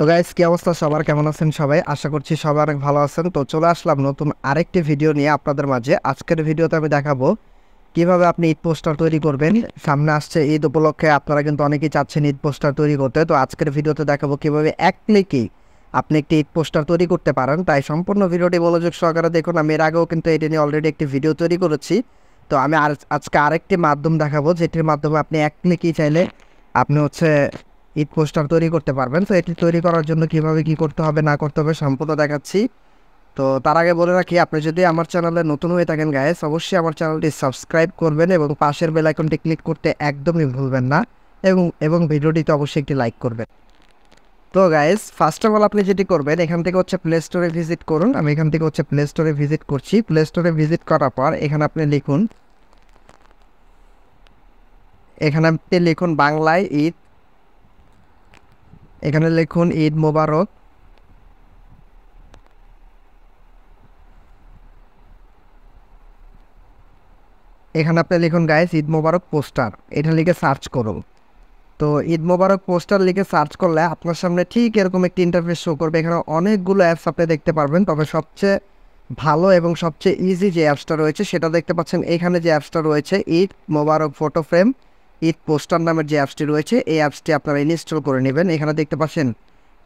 তো গাইস, কি অবস্থা সবার? কেমন আছেন সবাই? আশা করছি সবাই অনেক ভালো আছেন। তো চলে আসলাম নতুন আরেকটি ভিডিও নিয়ে আপনাদের মাঝে। আজকের ভিডিওতে আমি দেখাবো কিভাবে আপনি ঈদ পোস্টার তৈরি করবেন। সামনে আসছে ঈদ উপলক্ষে, আপনারা কিন্তু অনেকেই চাচ্ছেন ঈদ পোস্টার তৈরি করতে। তো আজকের ভিডিওতে দেখাবো কিভাবে এক ক্লিকেই আপনি একটি ঈদ পোস্টার তৈরি করতে পারেন। তাই সম্পূর্ণ ভিডিওটি মনোযোগ সহকারে দেখুন। আমি এর আগেও কিন্তু এটা নিয়ে অলরেডি একটি ভিডিও তৈরি করেছি। তো আমি আজকে আরেকটি মাধ্যম দেখাবো, যেটির মাধ্যমে আপনি এক ক্লিকেই চাইলে আপনি ঈদ পোস্টার তৈরি করতে পারবেন। তো এটি তৈরি করার জন্য কিভাবে কি করতে হবে না করতে হবে সম্পূর্ণ দেখাচ্ছি। তো তার আগে বলে রাখি, আপনি যদি আমার চ্যানেলে নতুন হয়ে থাকেন গাইস, অবশ্যই আমার চ্যানেলটি সাবস্ক্রাইব করবেন এবং পাশের বেল আইকনটি ক্লিক করতে একদমই ভুলবেন না, এবং ভিডিওটিতে অবশ্যই একটি লাইক করবেন। তো গাইস, ফার্স্ট অফ অল আপনি যেটি করবেন, এখান থেকে প্লে স্টোরে ভিজিট করুন। আমি এখান থেকে প্লে স্টোরে ভিজিট করছি। প্লে স্টোরে ভিজিট করার পর এখানে আপনি লিখুন বাংলায় ঈদ। এখানে লিখুন ঈদ মোবারক। এখানে আপনি লিখুন গাইস ঈদ মোবারক পোস্টার, এটা লিখে সার্চ করুন। তো ঈদ মোবারক পোস্টার লিখে সার্চ করলে আপনার সামনে ঠিক এরকম একটি ইন্টারফেস শো করবে। এখানে অনেকগুলো অ্যাপস আপনি দেখতে পারবেন, তবে সবচেয়ে ভালো এবং সবচেয়ে ইজি যে অ্যাপসটা রয়েছে সেটা দেখতে পাচ্ছেন। এখানে যে অ্যাপসটা রয়েছে ঈদ মোবারক ফটো ফ্রেম ঈদ পোস্টার নামের যে অ্যাপসটি রয়েছে, এই অ্যাপসটি আপনারা ইনস্টল করে নেবেন। এখানে দেখতে পাচ্ছেন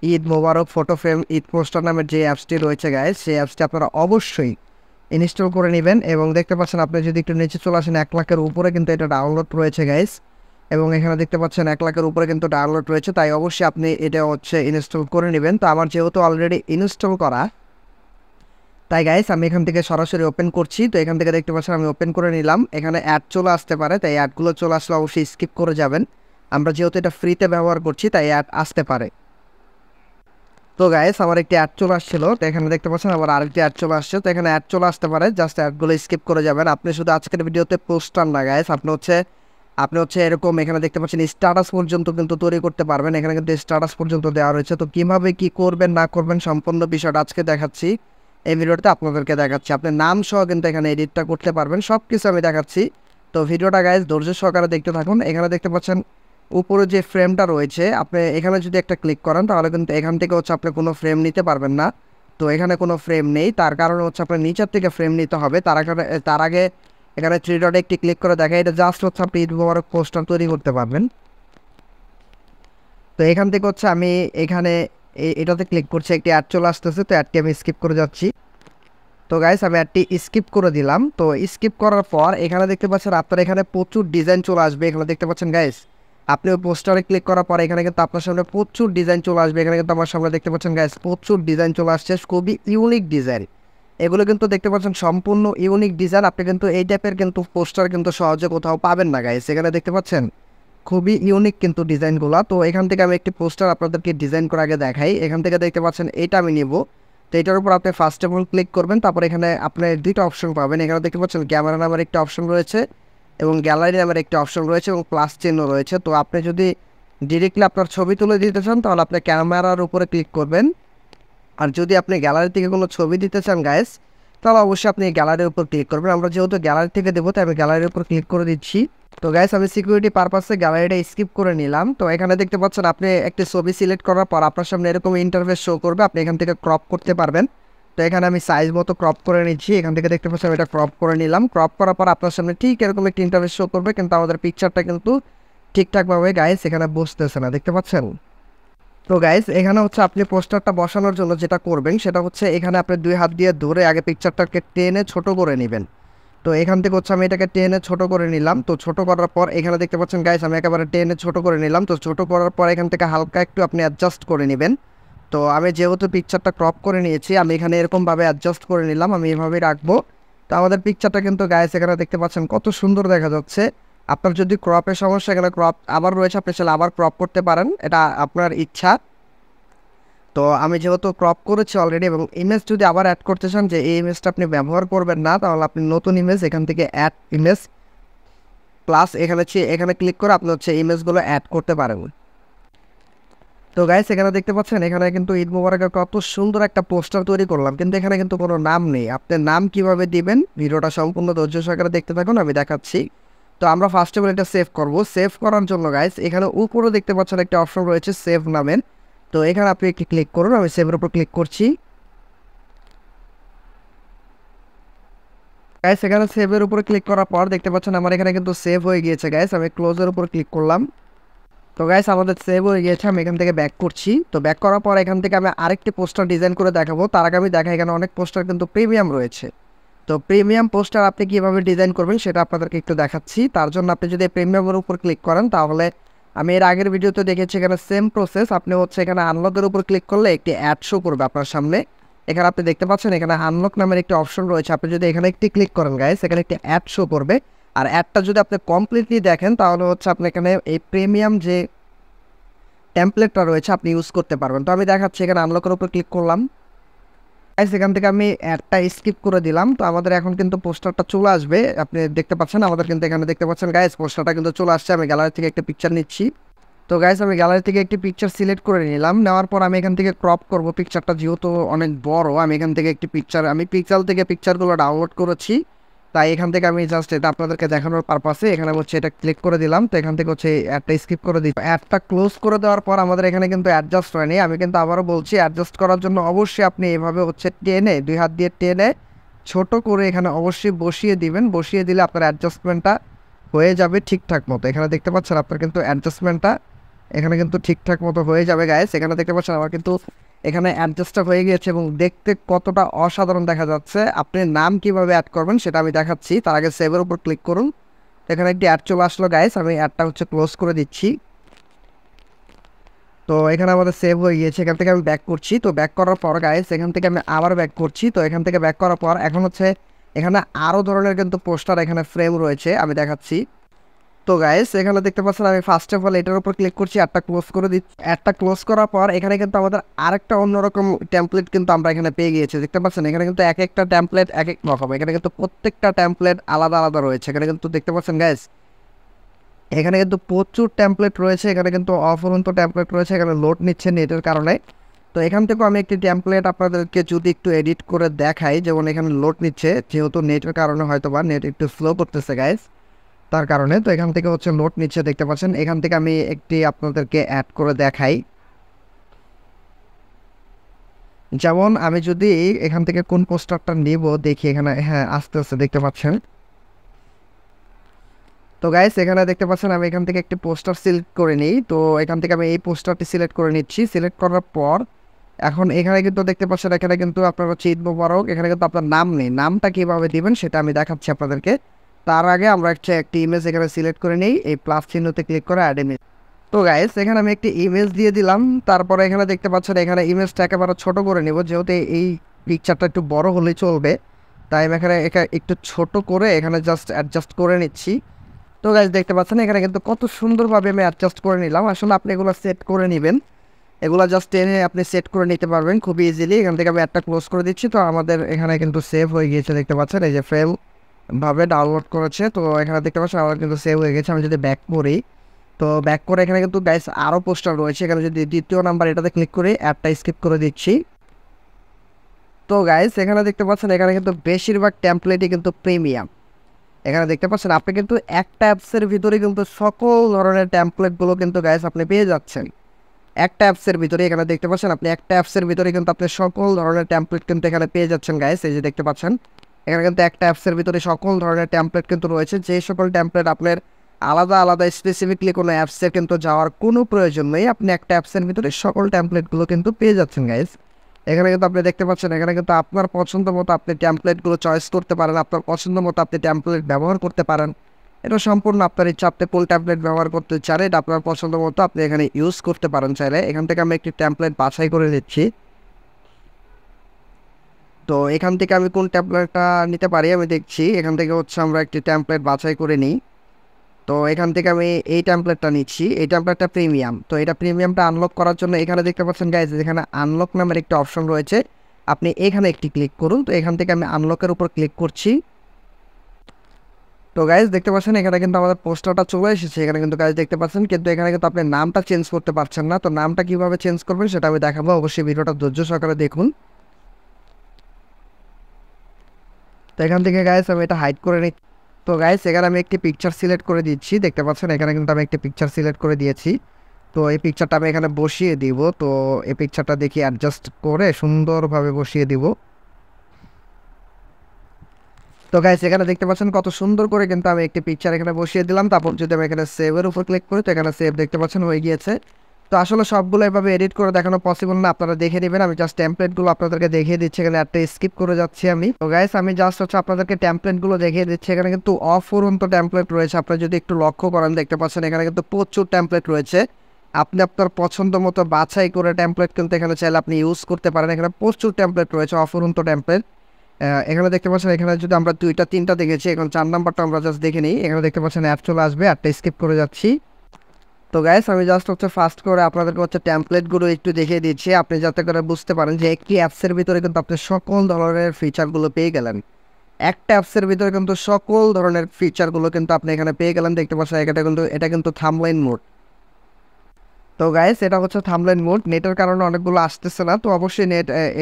ঈদ মোবারক ফটো ফ্রেম ঈদ পোস্টার নামের যে অ্যাপসটি রয়েছে গাইস, সেই অ্যাপসটি আপনারা অবশ্যই ইনস্টল করে নেবেন। এবং দেখতে পাচ্ছেন, আপনি যদি একটু নিচে চলে আসেন, 1 লাখের উপরে কিন্তু এটা ডাউনলোড রয়েছে গাইস। এবং এখানে দেখতে পাচ্ছেন 1 লাখের উপরে কিন্তু ডাউনলোড রয়েছে, তাই অবশ্যই আপনি এটা ইনস্টল করে নেবেন। তো আমার যেহেতু অলরেডি ইনস্টল করা, তাই গাইস আমি এখান থেকে সরাসরি ওপেন করছি। তো এখান থেকে দেখতে পাচ্ছেন আমি ওপেন করে নিলাম। এখানে অ্যাড চলে আসতে পারে, তাই অ্যাডগুলো চলে আসলে অবশ্যই স্কিপ করে যাবেন। আমরা যেহেতু এটা ফ্রিতে ব্যবহার করছি, তাই অ্যাড আসতে পারে। তো গাইস, আমার একটি অ্যাড চলে আসছিল, তো এখানে দেখতে পাচ্ছেন আবার আরেকটি অ্যাড চলে আসছে। তো এখানে অ্যাড চলে আসতে পারে, জাস্ট অ্যাডগুলো স্কিপ করে যাবেন। আপনি শুধু আজকের ভিডিওতে পোস্টার না গাইস, আপনি এরকম এখানে দেখতে পাচ্ছেন স্ট্যাটাস পর্যন্ত কিন্তু তৈরি করতে পারবেন। এখানে কিন্তু স্ট্যাটাস পর্যন্ত দেওয়া রয়েছে। তো কিভাবে কি করবেন না করবেন সম্পূর্ণ বিষয়টা আজকে দেখাচ্ছি, এই ভিডিওতে আপনাদেরকে দেখাচ্ছি। আপনি নাম সহ কিন্তু এখানে এডিটটা করতে পারবেন, সব কিছু আমি দেখাচ্ছি। তো ভিডিওটা গাইস ধৈর্য সহকারে দেখতে থাকুন। এখানে দেখতে পাচ্ছেন উপরে যে ফ্রেমটা রয়েছে, আপনি এখানে যদি একটা ক্লিক করেন তাহলে কিন্তু এখান থেকে আপনি কোনো ফ্রেম নিতে পারবেন না। তো এখানে কোনো ফ্রেম নেই, তার কারণে আপনার নিচের থেকে ফ্রেম নিতে হবে। তার আগে এখানে থ্রি ডটে একটি ক্লিক করে দেখা, এটা জাস্ট আপনি ঈদ মোবারক পোস্টার তৈরি করতে পারবেন। তো এখান থেকে আমি এখানে এটাতে ক্লিক করছি, একটি অ্যাড চলে আসতেছে, তো অ্যাডটি আমি স্কিপ করে যাচ্ছি। তো গাইস, আমি অ্যাডটি স্কিপ করে দিলাম। তো স্কিপ করার পর এখানে দেখতে পাচ্ছেন আপনার এখানে প্রচুর ডিজাইন চলে আসবে। এখানে দেখতে পাচ্ছেন গাইস, আপনি ওই পোস্টারে ক্লিক করার পর এখানে কিন্তু আপনার সামনে প্রচুর ডিজাইন চলে আসবে। এখানে কিন্তু আমার সামনে দেখতে পাচ্ছেন গাইস প্রচুর ডিজাইন চলে আসছে, খুবই ইউনিক ডিজাইন। এগুলো কিন্তু দেখতে পাচ্ছেন সম্পূর্ণ ইউনিক ডিজাইন। আপনি কিন্তু এই টাইপের কিন্তু পোস্টার কিন্তু সহজে কোথাও পাবেন না গাইস। এখানে দেখতে পাচ্ছেন খুবই ইউনিক কিন্তু ডিজাইনগুলো। তো এখান থেকে আমি একটি পোস্টার আপনাদেরকে ডিজাইন করে আগে দেখাই। এখান থেকে দেখতে পাচ্ছেন এটা আমি নিব। তো এটার উপর আপনি ফার্স্ট অফ অল ক্লিক করবেন, তারপর এখানে আপনি দুইটা অপশন পাবেন। এখানে দেখতে পাচ্ছেন ক্যামেরা নামের একটা অপশন রয়েছে এবং গ্যালারি নামের একটা অপশন রয়েছে এবং প্লাস চিহ্ন রয়েছে। তো আপনি যদি ডিরেক্টলি আপনার ছবি তুলে দিতে চান তাহলে আপনি ক্যামেরার উপরে ক্লিক করবেন, আর যদি আপনি গ্যালারি থেকে কোনো ছবি দিতে চান গাইস, তাহলে অবশ্যই আপনি গ্যালারির উপর ক্লিক করবেন। আমরা যেহেতু গ্যালারি থেকে দেবো, তাই আমি গ্যালারির উপর ক্লিক করে দিচ্ছি। তো গাইস, আমি সিকিউরিটি পারপাসে গ্যালারিটা স্কিপ করে নিলাম। তো এখানে দেখতে পাচ্ছেন আপনি একটি ছবি সিলেক্ট করার পর আপনার সামনে এরকম ইন্টারফেস শো করবে, আপনি এখান থেকে ক্রপ করতে পারবেন। তো এখানে আমি সাইজ মতো ক্রপ করে নিচ্ছি। এখান থেকে দেখতে পাচ্ছেন এটা ক্রপ করে নিলাম। ক্রপ করার পর আপনার সামনে ঠিক এরকম একটি ইন্টারফেস শো করবে, কিন্তু আমাদের পিকচারটা কিন্তু ঠিকঠাকভাবে গাইস এখানে বসতেছে না, দেখতে পাচ্ছেন। তো গাইস, এখানে আপনি পোস্টারটা বসানোর জন্য যেটা করবেন সেটা এখানে আপনি দুই হাত দিয়ে ধরে আগে পিকচারটাকে টেনে ছোট করে নেবেন। তো এখান থেকে আমি এটাকে টেনে ছোট করে নিলাম। তো ছোট করার পর এখানে দেখতে পাচ্ছেন গাইস আমি একেবারে টেনে ছোট করে নিলাম। তো ছোট করার পর এখান থেকে হালকা একটু আপনি অ্যাডজাস্ট করে নেবেন। তো আমি যেহেতু পিকচারটা ক্রপ করে নিয়েছি, আমি এখানে এরকমভাবে অ্যাডজাস্ট করে নিলাম, আমি এভাবেই রাখবো। তো আমাদের পিকচারটা কিন্তু গাইস এখানে দেখতে পাচ্ছেন কত সুন্দর দেখা যাচ্ছে। আপনার যদি ক্রপের সমস্যা, এখানে ক্রপ আবার রয়েছে, আপনি চাইলে আবার ক্রপ করতে পারেন, এটা আপনার ইচ্ছা। তো আমি যেহেতু ক্রপ করেছি অলরেডি, এবং ইমেজ যদি আবার অ্যাড করতে চান যে এই ইমেজটা আপনি ব্যবহার করবেন না, তাহলে আপনি নতুন ইমেজ এখান থেকে অ্যাড ইমেজ প্লাস এখানে ক্লিক করে আপনি ইমেজগুলো অ্যাড করতে পারেন। তো গাইস, এখানে দেখতে পাচ্ছেন এখানে কিন্তু ঈদ মোবারকের কত সুন্দর একটা পোস্টার তৈরি করলাম, কিন্তু এখানে কিন্তু কোনো নাম নেই। আপনি নাম কিভাবে দিবেন ভিডিওটা সম্পূর্ণ ধৈর্য সহকারে দেখতে থাকুন, আমি দেখাচ্ছি। তো আমরা ফার্স্ট অফ অল এটা সেভ করব। সেভ করার জন্য গাইস এখানে উপরে দেখতে পাচ্ছেন একটা অপশন রয়েছে সেভ নামের। তো এখানে আপনি একটি ক্লিক করুন, আমি সেভের উপর ক্লিক করছি। গাইস এখানে সেভের উপর ক্লিক করার পর দেখতে পাচ্ছেন আমার এখানে কিন্তু সেভ হয়ে গিয়েছে গাইস। আমি ক্লোজের উপর ক্লিক করলাম। তো গাইস আমাদের সেভ হয়ে গিয়েছে, আমি এখান থেকে ব্যাক করছি। তো ব্যাক করার পর এখান থেকে আমি আরেকটি পোস্টার ডিজাইন করে দেখাবো। তার আগে আমি দেখাই এখানে অনেক পোস্টার কিন্তু প্রিমিয়াম রয়েছে। তো প্রিমিয়াম পোস্টার আপনি কীভাবে ডিজাইন করবেন সেটা আপনাদেরকে একটু দেখাচ্ছি। তার জন্য আপনি যদি প্রিমিয়ামের উপর ক্লিক করেন তাহলে আমি এর আগের ভিডিওতে দেখেছি এখানে সেম প্রসেস। আপনি হচ্ছে এখানে আনলকের উপর ক্লিক করলে একটি অ্যাড শো করবে আপনার সামনে। এখানে আপনি দেখতে পাচ্ছেন এখানে আনলক নামের একটি অপশন রয়েছে। আপনি যদি এখানে একটি ক্লিক করেন গাইস, এখানে একটি অ্যাড শো করবে। আর অ্যাডটা যদি আপনি কমপ্লিটলি দেখেন তাহলে হচ্ছে আপনি এখানে এই প্রিমিয়াম যে টেমপ্লেটটা রয়েছে আপনি ইউজ করতে পারবেন। তো আমি দেখাচ্ছি এখানে আনলকের উপর ক্লিক করলাম গাইস, এখান থেকে আমি অ্যাডটা স্কিপ করে দিলাম। তো আমাদের এখন কিন্তু পোস্টারটা চলে আসবে। আপনি দেখতে পাচ্ছেন আমাদের কিন্তু এখানে দেখতে পাচ্ছেন গাইস পোস্টারটা কিন্তু চলে আসছে। আমি গ্যালারি থেকে একটা পিকচার নিচ্ছি। তো গাইস আমি গ্যালারি থেকে একটি পিকচার সিলেক্ট করে নিলাম। নেওয়ার পর আমি এখান থেকে ক্রপ করব পিকচারটা, যেহেতু অনেক বড়। আমি এখান থেকে একটি পিকচার, আমি পিক্সেল থেকে পিকচারগুলো ডাউনলোড করেছি, তাই এখান থেকে আমি জাস্ট এটা আপনাদেরকে দেখানোর পারপাসে এখানে হচ্ছে এটা ক্লিক করে দিলাম। তো এখান থেকে হচ্ছে অ্যাডটা স্কিপ করে দিই। অ্যাডটা ক্লোজ করে দেওয়ার পর আমাদের এখানে কিন্তু অ্যাডজাস্ট হয়নি। আমি কিন্তু আবারও বলছি, অ্যাডজাস্ট করার জন্য অবশ্যই আপনি এভাবে হচ্ছে টেনে, দুই হাত দিয়ে টেনে ছোট করে এখানে অবশ্যই বসিয়ে দিবেন। বসিয়ে দিলে আপনার অ্যাডজাস্টমেন্টটা হয়ে যাবে ঠিকঠাক মতো। এখানে দেখতে পাচ্ছেন আপনার কিন্তু অ্যাডজাস্টমেন্টটা এখানে কিন্তু ঠিকঠাক মতো হয়ে যাবে গাইস। এখানে দেখতে পাচ্ছেন আমার কিন্তু এখানে অ্যাডজাস্টটা হয়ে গিয়েছে এবং দেখতে কতটা অসাধারণ দেখা যাচ্ছে। আপনি নাম কিভাবে অ্যাড করবেন সেটা আমি দেখাচ্ছি। তার আগে সেভের উপর ক্লিক করুন। এখানে একটি অ্যাড চলে আসলো গাইস, আমি অ্যাডটা হচ্ছে ক্লোজ করে দিচ্ছি। তো এখানে আমাদের সেভ হয়ে গিয়েছে। এখান থেকে আমি ব্যাক করছি। তো ব্যাক করার পর গাইস এখান থেকে আমি আবার ব্যাক করছি। তো এখান থেকে ব্যাক করার পর এখন হচ্ছে এখানে আরও ধরনের কিন্তু পোস্টার এখানে ফ্রেম রয়েছে, আমি দেখাচ্ছি। তো গাইস এখানে দেখতে পাচ্ছেন আমি ফার্স্ট অফ অল এটার উপর ক্লিক করছি, অ্যাডটা ক্লোজ করে দিচ্ছি। অ্যাডটা ক্লোজ করার পর এখানে কিন্তু আমাদের আরেকটা অন্যরকম টেমপ্লেট কিন্তু আমরা এখানে পেয়ে গিয়েছি। দেখতে পাচ্ছেন এখানে কিন্তু এক একটা টেমপ্লেট এক এক রকম। এখানে কিন্তু প্রত্যেকটা টেমপ্লেট আলাদা আলাদা রয়েছে। এখানে কিন্তু দেখতে পাচ্ছেন গাইস এখানে কিন্তু প্রচুর টেমপ্লেট রয়েছে। এখানে কিন্তু অফুরন্ত টেমপ্লেট রয়েছে। এখানে লোড নিচ্ছে নেটের কারণে। তো এখান থেকেও আমি একটি টেমপ্লেট আপনাদেরকে যদি একটু এডিট করে দেখাই, যেমন এখানে লোড নিচ্ছে যেহেতু নেটের কারণে, হয়তো বা নেট একটু স্লো করতেছে গাইস তার কারণে। তো এখান থেকে হচ্ছে লোড নিচ্ছে দেখতে পাচ্ছেন। এখান থেকে আমি একটি আপনাদেরকে অ্যাড করে দেখাই, যেমন আমি যদি এখান থেকে কোন পোস্টারটা নিব দেখি। এখানে হ্যাঁ আস্তে আস্তে দেখতে পাচ্ছেন। তো গাইস এখানে দেখতে পাচ্ছেন আমি এখান থেকে একটি পোস্টার সিলেক্ট করে নিই। তো এখান থেকে আমি এই পোস্টারটি সিলেক্ট করে নিচ্ছি। সিলেক্ট করার পর এখন এখানে কিন্তু দেখতে পাচ্ছেন এখানে কিন্তু আপনার হচ্ছে ঈদ মোবারক। এখানে কিন্তু আপনার নাম নেই, নামটা কীভাবে দিবেন সেটা আমি দেখাচ্ছি আপনাদেরকে। তার আগে আমরা একটি ইমেজ এখানে সিলেক্ট করে নিই, এই প্লাস চিহ্নতে ক্লিক করে অ্যাড ইমেজ। তো গাইস এখানে আমি একটি ইমেজ দিয়ে দিলাম। তারপরে এখানে দেখতে পাচ্ছেন এখানে ইমেজটা একেবারে ছোট করে নেব, যেহেতু এই পিকচারটা একটু বড় হলেই চলবে, তাই আমি এখানে একটু ছোট করে এখানে জাস্ট অ্যাডজাস্ট করে নিচ্ছি। তো গাইস দেখতে পাচ্ছেন এখানে কিন্তু কত সুন্দরভাবে আমি অ্যাডজাস্ট করে নিলাম। আসলে আপনি এগুলো সেট করে নেবেন, এগুলো জাস্ট টেনে আপনি সেট করে নিতে পারবেন খুবই ইজিলি। এখান থেকে আমি একটা ক্লোজ করে দিচ্ছি। তো আমাদের এখানে কিন্তু সেভ হয়ে গিয়েছে দেখতে পাচ্ছেন, এই যে ফ্রেম ভাবে ডাউনলোড করেছে। তো এখানে দেখতে পাচ্ছেন আমার কিন্তু সেভ হয়ে গেছে। আমি যদি ব্যাক করি, তো ব্যাক করে এখানে কিন্তু গাইস আরও পোস্টার রয়েছে। এখানে যদি দ্বিতীয় নাম্বার এটাতে ক্লিক করে অ্যাডটা স্কিপ করে দিচ্ছি। তো গাইস এখানে দেখতে পাচ্ছেন এখানে কিন্তু বেশিরভাগ টেমপ্লেটই কিন্তু প্রিমিয়াম। এখানে দেখতে পাচ্ছেন আপনি কিন্তু একটা অ্যাপসের ভিতরে কিন্তু সকল ধরনের টেমপ্লেটগুলো কিন্তু গাইস আপনি পেয়ে যাচ্ছেন একটা অ্যাপসের ভিতরে। এখানে দেখতে পাচ্ছেন আপনি একটা অ্যাপসের ভিতরে কিন্তু আপনি সকল ধরনের টেমপ্লেট কিন্তু এখানে পেয়ে যাচ্ছেন গাইস। এই যে দেখতে পাচ্ছেন এখানে কিন্তু একটা অ্যাপসের ভিতরে সকল ধরনের টেমপ্লেট কিন্তু রয়েছে। যে সকল টেমপ্লেট আপনার আলাদা আলাদা স্পেসিফিকলি কোনো অ্যাপসে কিন্তু যাওয়ার কোনো প্রয়োজন নেই, আপনি একটা অ্যাপসের ভিতরে সকল টেমপ্লেটগুলো কিন্তু পেয়ে যাচ্ছেন গাইস। এখানে কিন্তু আপনি দেখতে পাচ্ছেন এখানে কিন্তু আপনার পছন্দ মতো আপনি টেমপ্লেটগুলো চয়েস করতে পারেন, আপনার পছন্দ মতো আপনি টেমপ্লেট ব্যবহার করতে পারেন। এটা সম্পূর্ণ আপনার ইচ্ছা, আপনি কোন ট্যাবলেট ব্যবহার করতে চান এটা আপনার পছন্দ মতো আপনি এখানে ইউজ করতে পারেন চাইলে। এখান থেকে আমি একটি ট্যাবলেট বাছাই করে দিচ্ছি। তো এখান থেকে আমি কোন ট্যাবলেটটা নিতে পারি আমি দেখছি। এখান থেকে হচ্ছে আমরা একটি ট্যাবলেট বাছাই করে নিই। তো এখান থেকে আমি এই ট্যাবলেটটা নিচ্ছি, এই ট্যাবলেটটা প্রিমিয়াম। তো এটা প্রিমিয়ামটা আনলক করার জন্য এখানে দেখতে পাচ্ছেন গাইজ এখানে আনলক নামের একটা অপশন রয়েছে, আপনি এখানে একটি ক্লিক করুন। তো এখান থেকে আমি আনলকের উপর ক্লিক করছি। তো গাইজ দেখতে পাচ্ছেন এখানে কিন্তু আমাদের পোস্টারটা চলে এসেছে। এখানে কিন্তু গাইজ দেখতে পাচ্ছেন, কিন্তু এখানে কিন্তু আপনি নামটা চেঞ্জ করতে পারছেন না। তো নামটা কিভাবে চেঞ্জ করবেন সেটা আমি দেখাবো, অবশ্যই ভিডিওটা ধৈর্য সহকারে দেখুন। তো এখান থেকে গাইজ আমি এটা হাইড করে নিই। তো গাইজ এখানে আমি একটি পিকচার সিলেক্ট করে দিচ্ছি, দেখতে পাচ্ছেন এখানে কিন্তু আমি একটি পিকচার সিলেক্ট করে দিয়েছি। তো এই পিকচারটা আমি এখানে বসিয়ে দিব। তো এই পিকচারটা দেখি অ্যাডজাস্ট করে সুন্দরভাবে বসিয়ে দিব। তো গাইস এখানে দেখতে পাচ্ছেন কত সুন্দর করে কিন্তু আমি একটি পিকচার এখানে বসিয়ে দিলাম। তারপর যদি আমি এখানে সেভের উপর ক্লিক করি তো এখানে সেভ দেখতে পাচ্ছেন হয়ে গিয়েছে। তো আসলে সবগুলো এভাবে এডিট করে দেখানো পসিবল না, আপনারা দেখে নেবেন। আমি জাস্ট টেমপ্লেটগুলো আপনাদেরকে দেখিয়ে দিচ্ছি, এখানে একটা স্কিপ করে যাচ্ছি আমি। তো গাইস আমি জাস্ট হচ্ছে আপনাদেরকে টেমপ্লেটগুলো দেখিয়ে দিচ্ছি। এখানে কিন্তু অফুরন্ত টেমপ্লেট রয়েছে, আপনারা যদি একটু লক্ষ্য করেন দেখতে পাচ্ছেন এখানে কিন্তু প্রচুর টেমপ্লেট রয়েছে। আপনি আপনার পছন্দ মতো বাছাই করে টেমপ্লেট কিন্তু এখানে চাইলে আপনি ইউজ করতে পারেন। এখানে প্রচুর টেমপ্লেট রয়েছে, অফুরন্ত টেমপ্লেট। এখানে দেখতে পাচ্ছেন, এখানে যদি আমরা 2টা 3টা দেখেছি, এখন 4 নাম্বারটা আমরা জাস্ট দেখে নিই। এখানে দেখতে পাচ্ছেন অ্যাড চলে আসবে, অ্যাডটা স্কিপ করে যাচ্ছি। তো গাইস আমি জাস্ট হচ্ছে ফার্স্ট করে আপনাদেরকে হচ্ছে টেমপ্লেটগুলো একটু দেখিয়ে দিচ্ছি, আপনি যাতে করে বুঝতে পারেন যে একটি অ্যাপসের ভিতরে কিন্তু আপনি সকল ধরনের ফিচারগুলো পেয়ে গেলেন। একটা অ্যাপসের ভিতরে কিন্তু সকল ধরনের ফিচারগুলো কিন্তু আপনি এখানে পেয়ে গেলেন। দেখতে পাচ্ছেন এটা কিন্তু থাম্বনেইল মোড। তো গাইস এটা হচ্ছে থাম্বনেইল মোড। নেটের কারণে অনেকগুলো আসতেছে না, তো অবশ্যই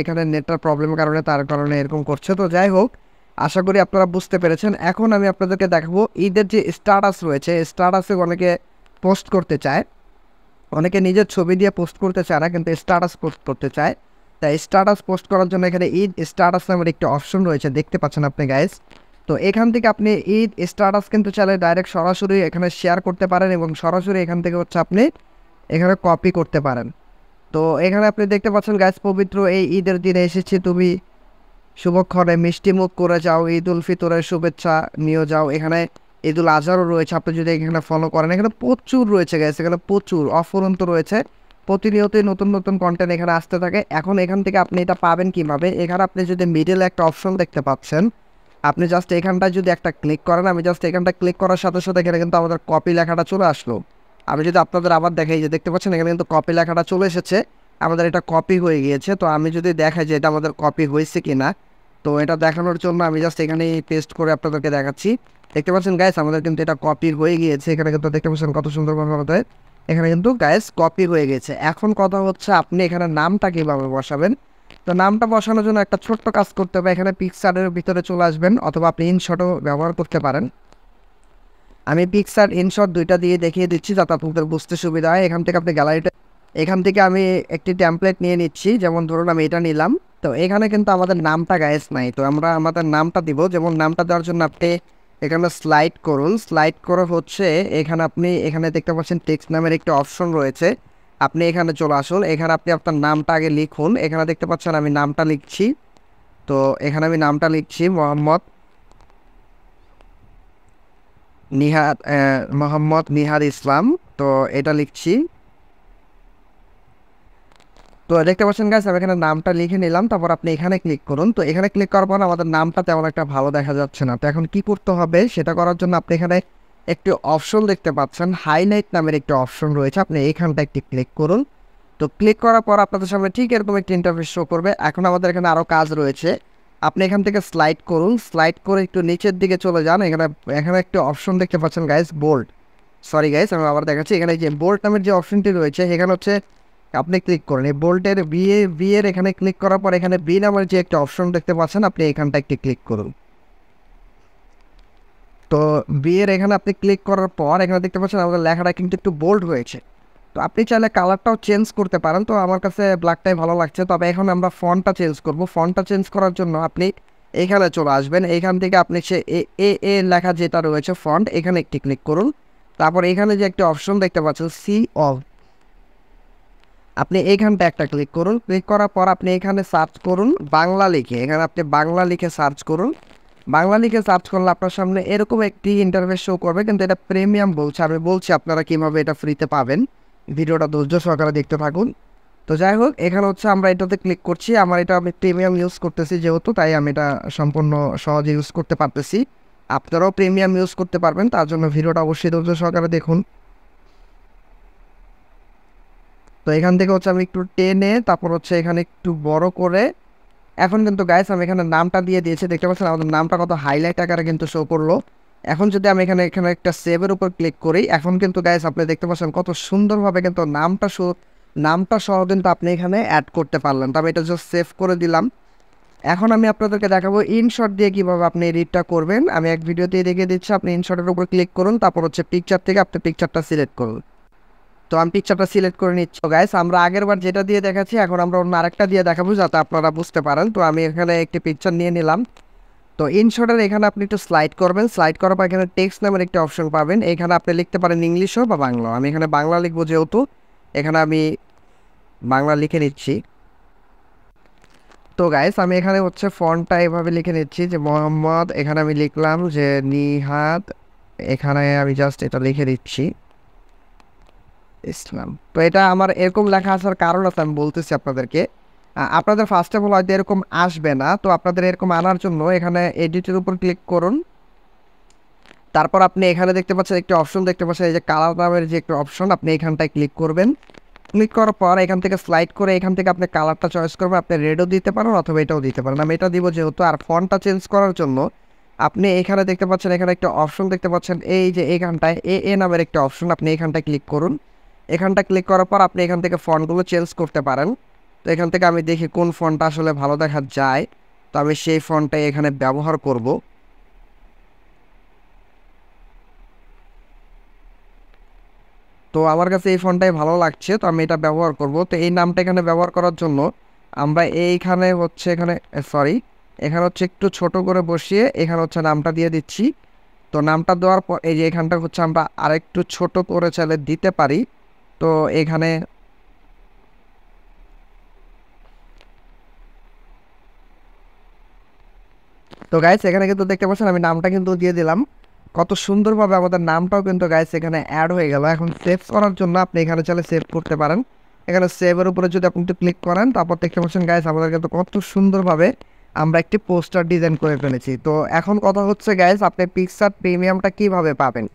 এখানে নেটটার প্রবলেমের কারণে তার কারণে এরকম করছে। তো যাই হোক, আশা করি আপনারা বুঝতে পেরেছেন। এখন আমি আপনাদেরকে দেখাবো ঈদের যে স্ট্যাটাস রয়েছে, স্ট্যাটাসে অনেকে পোস্ট করতে চায়, অনেকে নিজের ছবি দিয়ে পোস্ট করতে চায় না, কিন্তু স্ট্যাটাস পোস্ট করতে চায়। তাই স্ট্যাটাস পোস্ট করার জন্য এখানে ঈদ স্ট্যাটাস নামের একটি অপশন রয়েছে, দেখতে পাচ্ছেন আপনি গাইস। তো এখান থেকে আপনি ঈদ স্ট্যাটাস কিন্তু চাইলে ডাইরেক্ট সরাসরি এখানে শেয়ার করতে পারেন এবং সরাসরি এখান থেকে হচ্ছে আপনি এখানে কপি করতে পারেন। তো এখানে আপনি দেখতে পাচ্ছেন গাইস, পবিত্র এই ঈদের দিনে এসেছি তুমি শুভক্ষণে মিষ্টি মুখ করে যাও, ঈদ উল ফিতরের শুভেচ্ছা নিয়ে যাও। এখানে ঈদ উল আজহারও রয়েছে, আপনি যদি এখানে ফলো করেন এখানে প্রচুর রয়েছে গাইস, এখানে প্রচুর অফুরন্ত রয়েছে। প্রতিনিয়তই নতুন নতুন কন্টেন্ট এখানে আসতে থাকে। এখন এখান থেকে আপনি এটা পাবেন কিভাবে, এখানে আপনি যদি মিডলে একটা অপশন দেখতে পাচ্ছেন, আপনি জাস্ট এখানটায় যদি একটা ক্লিক করেন, আমি জাস্ট এখানটা ক্লিক করার সাথে সাথে এখানে কিন্তু আমাদের কপি লেখাটা চলে আসলো। আমি যদি আপনাদের আবার দেখাই, যে দেখতে পাচ্ছেন এখানে কিন্তু কপি লেখাটা চলে এসেছে, আমাদের এটা কপি হয়ে গিয়েছে। তো আমি যদি দেখাই যে এটা আমাদের কপি হয়েছে কিনা, তো এটা দেখানোর জন্য আমি জাস্ট এখানে পেস্ট করে আপনাদেরকে দেখাচ্ছি। দেখতে পাচ্ছেন গাইস আমাদের কিন্তু এটা কপি হয়ে গিয়েছে। এখানে কিন্তু দেখতে পাচ্ছেন কত সুন্দরভাবে আমাদের এখানে কিন্তু গাইস কপি হয়ে গেছে। এখন কথা হচ্ছে আপনি এখানে নামটা কীভাবে বসাবেন। তো নামটা বসানোর জন্য একটা ছোট্ট কাজ করতে হবে, এখানে পিকচারের ভিতরে চলে আসবেন, অথবা আপনি ইনশটও ব্যবহার করতে পারেন। আমি পিকচার ইনশট দুইটা দিয়ে দেখিয়ে দিচ্ছি যাতে আপনাদের বুঝতে সুবিধা হয়। এখান থেকে আপনি গ্যালারিটা, এখান থেকে আমি একটি টেমপ্লেট নিয়ে নিচ্ছি, যেমন ধরুন আমি এটা নিলাম। তো এখানে কিন্তু আমাদের নামটা গাইস নাই, তো আমরা আমাদের নামটা দিব। যেমন নামটা দেওয়ার জন্য আপনি এখানে স্লাইড করুন, স্লাইড করে হচ্ছে এখানে আপনি এখানে দেখতে পাচ্ছেন টেক্সট নামের একটি অপশন রয়েছে, আপনি এখানে চলে আসুন। এখানে আপনি আপনার নামটা আগে লিখুন, এখানে দেখতে পাচ্ছেন আমি নামটা লিখছি। তো এখানে আমি নামটা লিখছি মোহাম্মদ নিহার ইসলাম। তো এটা লিখছি। তো দেখতে পাচ্ছেন গাইস আমি এখানে নামটা লিখে নিলাম, তারপর আপনি এখানে ক্লিক করুন। তো এখানে ক্লিক করার পর আমাদের নামটা তেমন একটা ভালো দেখা যাচ্ছে না। তো এখন কি করতে হবে সেটা করার জন্য আপনি এখানে একটি অপশন দেখতে পাচ্ছেন, হাইলাইট নামের একটি অপশন রয়েছে, আপনি এইখানটা একটি ক্লিক করুন। তো ক্লিক করার পর আপনাদের সামনে ঠিক এরকম একটি ইন্টারফেস শো করবে। এখন আমাদের এখানে আরও কাজ রয়েছে, আপনি এখান থেকে স্লাইড করুন, স্লাইড করে একটু নিচের দিকে চলে যান। এখানে এখানে একটি অপশন দেখতে পাচ্ছেন গাইস, বোল্ড। সরি গাইস আমি আবার দেখাচ্ছি, এখানে যে বোল্ড নামের যে অপশনটি রয়েছে এখানে হচ্ছে আপনি ক্লিক করেন এই বোল্টের বি এর এখানে ক্লিক করার পর এখানে বি নামের যে একটা অপশন দেখতে পাচ্ছেন, আপনি এখানটা একটি ক্লিক করুন। তো বি এর এখানে আপনি ক্লিক করার পর এখানে দেখতে পাচ্ছেন আমাদের লেখাটা কিন্তু একটু বোল্ড হয়েছে। তো আপনি চাইলে কালারটাও চেঞ্জ করতে পারেন, তো আমার কাছে ব্ল্যাকটাই ভালো লাগছে। তবে এখন আমরা ফন্টটা চেঞ্জ করব। ফন্টটা চেঞ্জ করার জন্য আপনি এখানে চলে আসবেন, এইখান থেকে আপনি সে এ লেখা যেটা রয়েছে ফন্ট, এখানে একটি ক্লিক করুন। তারপর এখানে যে একটা অপশন দেখতে পাচ্ছেন সি অল, আপনি এইখানটা একটা ক্লিক করুন। ক্লিক করার পর আপনি এখানে সার্চ করুন বাংলা লিখে, এখানে আপনি বাংলা লিখে সার্চ করুন। বাংলা লিখে সার্চ করলে আপনার সামনে এরকম একটি ইন্টারফেস শো করবে, কিন্তু এটা প্রিমিয়াম বলছে। আমি বলছি আপনারা কীভাবে এটা ফ্রিতে পাবেন, ভিডিওটা ধৈর্য সহকারে দেখতে থাকুন। তো যাই হোক, এখানে হচ্ছে আমরা এটাতে ক্লিক করছি। আমার এটা আমি প্রিমিয়াম ইউজ করতেছি যেহেতু, তাই আমি এটা সম্পূর্ণ সহজে ইউজ করতে পারতেছি। আপনারাও প্রিমিয়াম ইউজ করতে পারবেন, তার জন্য ভিডিওটা অবশ্যই ধৈর্য সহকারে দেখুন। তো এখান থেকে হচ্ছে আমি একটু টেনে তারপর হচ্ছে এখানে একটু বড় করে, এখন কিন্তু গাইস আমি এখানে নামটা দিয়ে দিয়েছি, দেখতে পাচ্ছেন আমাদের নামটা কত হাইলাইট আকারে কিন্তু শো করলো। এখন যদি আমি এখানে এখানে একটা সেভের উপর ক্লিক করি, এখন কিন্তু গাইস আপনি দেখতে পাচ্ছেন কত সুন্দরভাবে কিন্তু নামটা সহ কিন্তু আপনি এখানে অ্যাড করতে পারলেন। তবে এটা জাস্ট সেভ করে দিলাম। এখন আমি আপনাদেরকে দেখাবো ইনশট দিয়ে কীভাবে আপনি এডিটটা করবেন। আমি এক ভিডিওতেই দেখিয়ে দিচ্ছি, আপনি ইনশটের উপর ক্লিক করুন, তারপর হচ্ছে পিকচার থেকে আপনি পিকচারটা সিলেক্ট করুন। তো আমি পিকচারটা সিলেক্ট করে নিচ্ছি। তো গাইস আমরা আগের বার যেটা দিয়ে দেখাচ্ছি এখন আমরা অন্য আরেকটা দিয়ে দেখাবো যাতে আপনারা বুঝতে পারেন। তো আমি এখানে একটি পিকচার নিয়ে নিলাম। তো ইনশর্টের এখানে আপনি একটু স্লাইড করবেন, স্লাইড করার পর এখানে টেক্সট নামের একটি অপশন পাবেন। এখানে আপনি লিখতে পারেন ইংলিশও বা বাংলাও। আমি এখানে বাংলা লিখবো যেহেতু এখানে আমি বাংলা লিখে নিচ্ছি। তো গাইস আমি এখানে হচ্ছে ফন্টটা এভাবে লিখে নিচ্ছি যে মোহাম্মদ, এখানে আমি লিখলাম যে নিহাদ, এখানে আমি জাস্ট এটা লিখে দিচ্ছি ইসলাম। তো এটা আমার এরকম লেখা আসার কারণ আছে, আমি বলতেছি আপনাদেরকে। আপনাদের ফার্স্ট অফ অল হয়তো এরকম আসবে না, তো আপনাদের এরকম আনার জন্য এখানে এডিটের উপর ক্লিক করুন। তারপর আপনি এখানে দেখতে পাচ্ছেন একটি অপশন দেখতে পাচ্ছেন, এই যে কালার নামের যে একটা অপশন, আপনি এখানটায় ক্লিক করবেন। ক্লিক করার পর এখান থেকে স্লাইড করে এখান থেকে আপনি কালারটা চয়েস করবেন। আপনি রেডও দিতে পারেন অথবা এটাও দিতে পারেন। আমি এটা দিব যেহেতু। আর ফন্টটা চেঞ্জ করার জন্য আপনি এখানে দেখতে পাচ্ছেন, এখানে একটা অপশন দেখতে পাচ্ছেন, এই যে এখানটায় এ নামের একটা অপশন, আপনি এখানটায় ক্লিক করুন। এখানটা ক্লিক করার পর আপনি এখান থেকে ফন্টগুলো চেঞ্জ করতে পারেন। তো এখান থেকে আমি দেখি কোন ফন্টটা আসলে ভালো দেখা যায়, তো আমি সেই ফন্টটাই এখানে ব্যবহার করব। তো আমার কাছে এই ফন্টটাই ভালো লাগছে, তো আমি এটা ব্যবহার করব। তো এই নামটা এখানে ব্যবহার করার জন্য আমরা এইখানে হচ্ছে এখানে সরি এখানে হচ্ছে একটু ছোট করে বসিয়ে এখানে হচ্ছে নামটা দিয়ে দিচ্ছি। তো নামটা দেওয়ার পর এই যে এখানটা হচ্ছে আমরা আরেকটু ছোট করে চাইলে দিতে পারি। তো এখানে তো গাইস এখানে কিন্তু দেখতে পাচ্ছেন আমি নামটা কিন্তু দিয়ে দিলাম। কত সুন্দরভাবে আমাদের নামটাও কিন্তু গাইস এখানে অ্যাড হয়ে গেল। এখন সেভ করার জন্য আপনি এখানে চাইলে সেভ করতে পারেন। এখানে সেভের উপরে যদি আপনি একটু ক্লিক করেন, তারপর দেখতে পাচ্ছেন গাইস আমাদের কিন্তু কত সুন্দরভাবে আমরা একটি পোস্টার ডিজাইন করে ফেলেছি। তো এখন কথা হচ্ছে গাইস, আপনি পিক্সার প্রিমিয়ামটা কিভাবে পাবেন?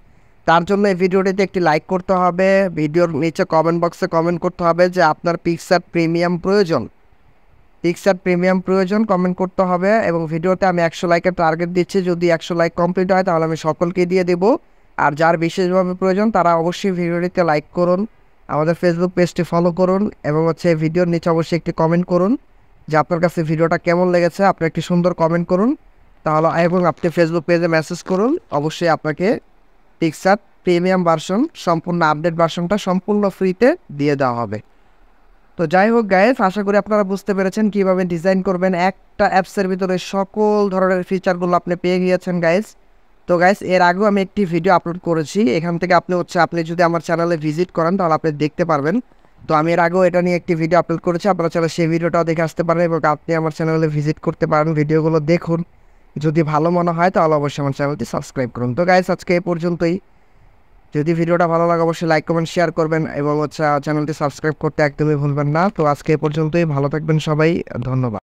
তার জন্য এই ভিডিওটিতে একটি লাইক করতে হবে, ভিডিওর নিচে কমেন্ট বক্সে কমেন্ট করতে হবে যে আপনার পিক্সার প্রিমিয়াম প্রয়োজন। পিক্সার প্রিমিয়াম প্রয়োজন কমেন্ট করতে হবে। এবং ভিডিওতে আমি 100 লাইকের টার্গেট দিচ্ছি, যদি 100 লাইক কমপ্লিট হয় তাহলে আমি সকলকে দিয়ে দেব। আর যার বিশেষভাবে প্রয়োজন তারা অবশ্যই ভিডিওটিতে লাইক করুন, আমাদের ফেসবুক পেজটি ফলো করুন এবং হচ্ছে ভিডিওর নিচে অবশ্যই একটি কমেন্ট করুন যে আপনার কাছে ভিডিওটা কেমন লেগেছে। আপনি একটি সুন্দর কমেন্ট করুন তাহলে, এবং আপনি ফেসবুক পেজে মেসেজ করুন, অবশ্যই আপনাকে পিক্সার প্রিমিয়াম ভার্সন সম্পূর্ণ আপডেট ভার্সনটা সম্পূর্ণ ফ্রিতে দিয়ে দেওয়া হবে। তো যাই হোক গাইস, আশা করি আপনারা বুঝতে পেরেছেন কিভাবে ডিজাইন করবেন। একটা অ্যাপসের ভিতরে সকল ধরনের ফিচারগুলো আপনি পেয়ে গিয়েছেন গাইস। তো গাইস এর আগেও আমি একটি ভিডিও আপলোড করেছি, এখান থেকে আপনি যদি আমার চ্যানেলে ভিজিট করেন তাহলে আপনি দেখতে পারবেন। তো আমি এর আগেও এটা নিয়ে একটি ভিডিও আপলোড করেছি, আপনারা চাইলে সেই ভিডিওটাও দেখে আসতে পারেন এবং আপনি আমার চ্যানেলে ভিজিট করতে পারেন, ভিডিওগুলো দেখুন। যদি ভালো মনে হয় তাহলে অবশ্যই আমার চ্যানেলটি সাবস্ক্রাইব করুন। তো গাইস আজকে এই পর্যন্তই। যদি ভিডিওটা ভালো লাগে অবশ্যই লাইক কমেন্ট শেয়ার করবেন এবং হচ্ছে চ্যানেলটি সাবস্ক্রাইব করতে একদমই ভুলবেন না। তো আজকে এ পর্যন্তই, ভালো থাকবেন সবাই, ধন্যবাদ।